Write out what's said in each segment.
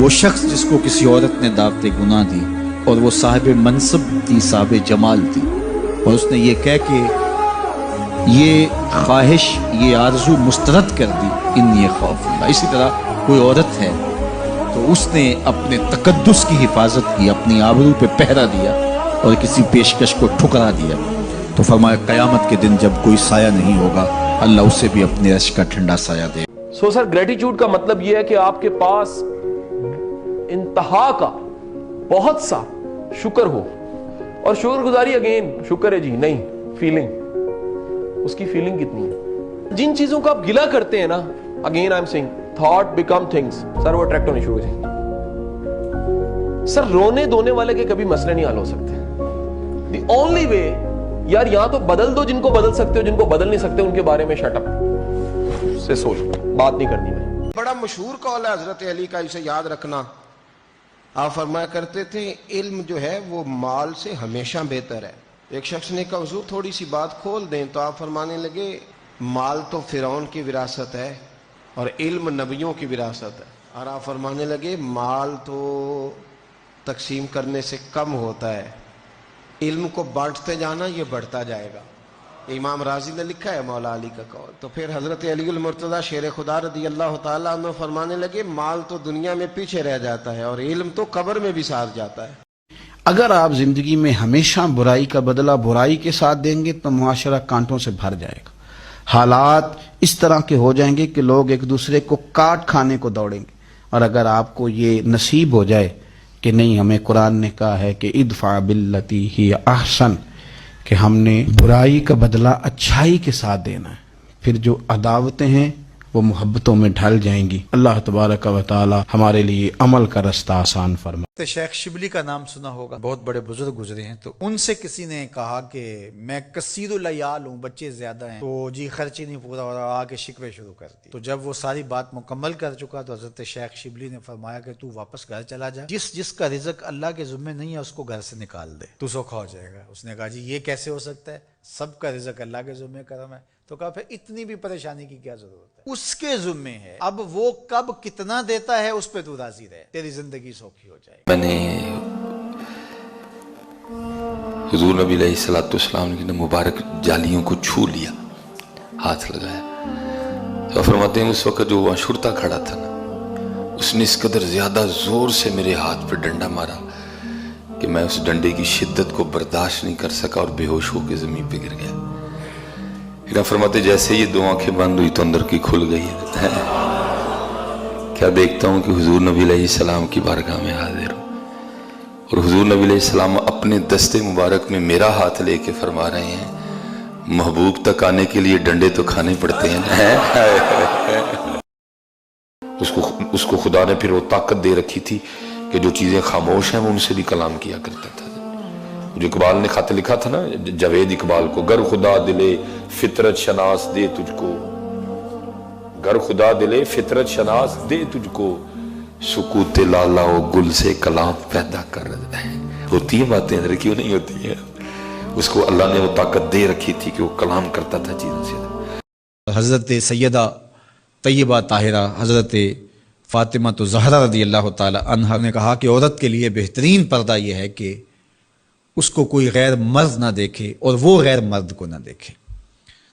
وہ شخص جس کو کسی عورت نے دعوت گناہ دی اور وہ صاحب منصب تھی، صاحب جمال تھی، اور اس نے یہ کہہ کے یہ خواہش، یہ آرزو مسترد کر دی، انی خوف اللہ، اسی طرح کوئی عورت ہے تو اس نے اپنے تقدس کی حفاظت کی، اپنی آبرو پہ پہرا دیا اور کسی پیشکش کو ٹھکرا دیا، تو فرمایا قیامت کے دن جب کوئی سایہ نہیں ہوگا اللہ اسے بھی اپنے عرش کا ٹھنڈا سایہ دے۔ سر گریٹیٹیوڈ کا مطلب یہ ہے کہ آپ کے پاس انتہا کا بہت سا شکر ہو، اور شکر گزاری اگین شکر ہے جی نہیں، فیلنگ، اس کی فیلنگ کتنی ہے؟ جن چیزوں کا آپ گلہ کرتے ہیں نا، again I am seeing thought become things, sir وہ اٹریکٹ ہونے شروع ہو جائیں۔ سر رونے دھونے والے کے کبھی مسئلے نہیں حل ہو سکتے۔ دی اونلی وے، یار یہاں تو بدل دو جن کو بدل سکتے ہو، جن کو بدل نہیں سکتے ان کے بارے میں شٹ اپ سے سوچ، بات نہیں کرنی میں۔ بڑا مشہور قول ہے حضرت علی کا، اسے یاد رکھنا۔ آپ فرمایا کرتے تھے علم جو ہے وہ مال سے ہمیشہ بہتر ہے۔ ایک شخص نے کہا حضور تھوڑی سی بات کھول دیں، تو آپ فرمانے لگے مال تو فرعون کی وراثت ہے اور علم نبیوں کی وراثت ہے، اور آپ فرمانے لگے مال تو تقسیم کرنے سے کم ہوتا ہے، علم کو بانٹتے جانا یہ بڑھتا جائے گا۔ امام راضی نے لکھا ہے مولا علی کا قول۔ تو پھر حضرت علی المرتضیٰ شیر خدا رضی اللہ تعالیٰ عنہ فرمانے لگے مال تو دنیا میں پیچھے رہ جاتا ہے اور علم تو قبر میں بھی ساتھ جاتا ہے۔ اگر آپ زندگی میں ہمیشہ برائی کا بدلہ برائی کے ساتھ دیں گے تو معاشرہ کانٹوں سے بھر جائے گا، حالات اس طرح کے ہو جائیں گے کہ لوگ ایک دوسرے کو کاٹ کھانے کو دوڑیں گے۔ اور اگر آپ کو یہ نصیب ہو جائے کہ نہیں، ہمیں قرآن نے کہا ہے کہ ادفع باللتی ہی احسن، کہ ہم نے برائی کا بدلہ اچھائی کے ساتھ دینا ہے، پھر جو عداوتیں ہیں وہ محبتوں میں ڈھل جائیں گی۔ اللہ تبارک و تعالی ہمارے لیے عمل کا رستہ آسان فرمائے۔ شیخ شبلی کا نام سنا ہوگا، بہت بڑے بزرگ گزرے ہیں، تو ان سے کسی نے کہا کہ میں کثیر العیال ہوں، بچے زیادہ ہیں، تو جی خرچ ہی نہیں پورا ہو رہا، آ کے شکوے شروع کر دی۔ تو جب وہ ساری بات مکمل کر چکا تو حضرت شیخ شبلی نے فرمایا کہ تو واپس گھر چلا جا، جس کا رزق اللہ کے ذمہ نہیں ہے اس کو گھر سے نکال دے، تو سوکھا ہو جائے گا۔ اس نے کہا جی یہ کیسے ہو سکتا ہے، سب کا رزق اللہ کے ذمہ کرم ہے۔ تو کہا پھر اتنی بھی پریشانی کی کیا ضرورت ہے، اس کے ذمہ ہے، اب وہ کب کتنا دیتا ہے اس پہ تو راضی رہے، تیری زندگی سوکھی ہو جائے۔ میں نے حضور نبی علیہ الصلوۃ والسلام کی مبارک جالیوں کو چھو لیا، ہاتھ لگایا، تو فرماتے ہیں اس وقت جو وہاں شرطا کھڑا تھا نا، اس نے اس قدر زیادہ زور سے میرے ہاتھ پہ ڈنڈا مارا کہ میں اس ڈنڈے کی شدت کو برداشت نہیں کر سکا اور بے ہوش ہو کے زمین پہ گر گیا۔ فرماتے جیسے یہ دو آنکھیں بند ہوئی تو اندر کی کھل گئی ہے، کیا دیکھتا ہوں کہ حضور نبی علیہ السلام کی بارگاہ میں حاضر ہوں، اور حضور نبی علیہ السلام اپنے دستے مبارک میں میرا ہاتھ لے کے فرما رہے ہیں محبوب تک آنے کے لیے ڈنڈے تو کھانے پڑتے ہیں۔ اس کو خدا نے پھر وہ طاقت دے رکھی تھی کہ جو چیزیں خاموش ہیں وہ ان سے بھی کلام کیا کرتا تھا۔ جو اقبال نے خط لکھا تھا نا، جاوید اقبال کو، گر خدا دلے فطرت شناس دے تجھ کو، گر خدا دلے فطرت شناس دے تجھ کو، سکوت لالا و گل سے کلام پیدا کر رہے ہیں۔ ہوتی ہیں باتیں اندر، کیوں نہیں ہوتی ہیں؟ اس کو اللہ نے وہ طاقت دے رکھی تھی کہ وہ کلام کرتا تھا چیزوں سے۔ حضرت سیدہ طیبہ طاہرہ حضرت فاطمہ زہرا رضی اللہ تعالی عنہا نے کہا کہ عورت کے لیے بہترین پردہ یہ ہے کہ اس کو کوئی غیر مرد نہ دیکھے اور وہ غیر مرد کو نہ دیکھے۔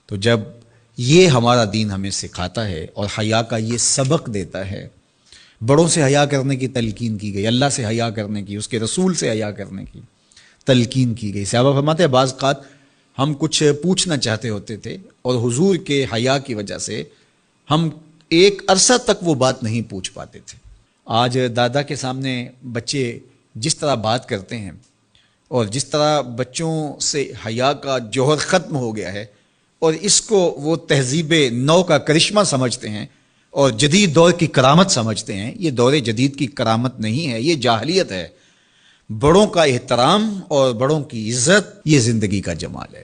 تو جب یہ ہمارا دین ہمیں سکھاتا ہے اور حیا کا یہ سبق دیتا ہے، بڑوں سے حیا کرنے کی تلقین کی گئی، اللہ سے حیا کرنے کی، اس کے رسول سے حیا کرنے کی تلقین کی گئی۔ صحابہ فرماتے ہیں بعض اوقات ہم کچھ پوچھنا چاہتے ہوتے تھے اور حضور کے حیا کی وجہ سے ہم ایک عرصہ تک وہ بات نہیں پوچھ پاتے تھے۔ آج دادا کے سامنے بچے جس طرح بات کرتے ہیں اور جس طرح بچوں سے حیا کا جوہر ختم ہو گیا ہے، اور اس کو وہ تہذیب نو کا کرشمہ سمجھتے ہیں اور جدید دور کی کرامت سمجھتے ہیں، یہ دور جدید کی کرامت نہیں ہے، یہ جاہلیت ہے۔ بڑوں کا احترام اور بڑوں کی عزت یہ زندگی کا جمال ہے۔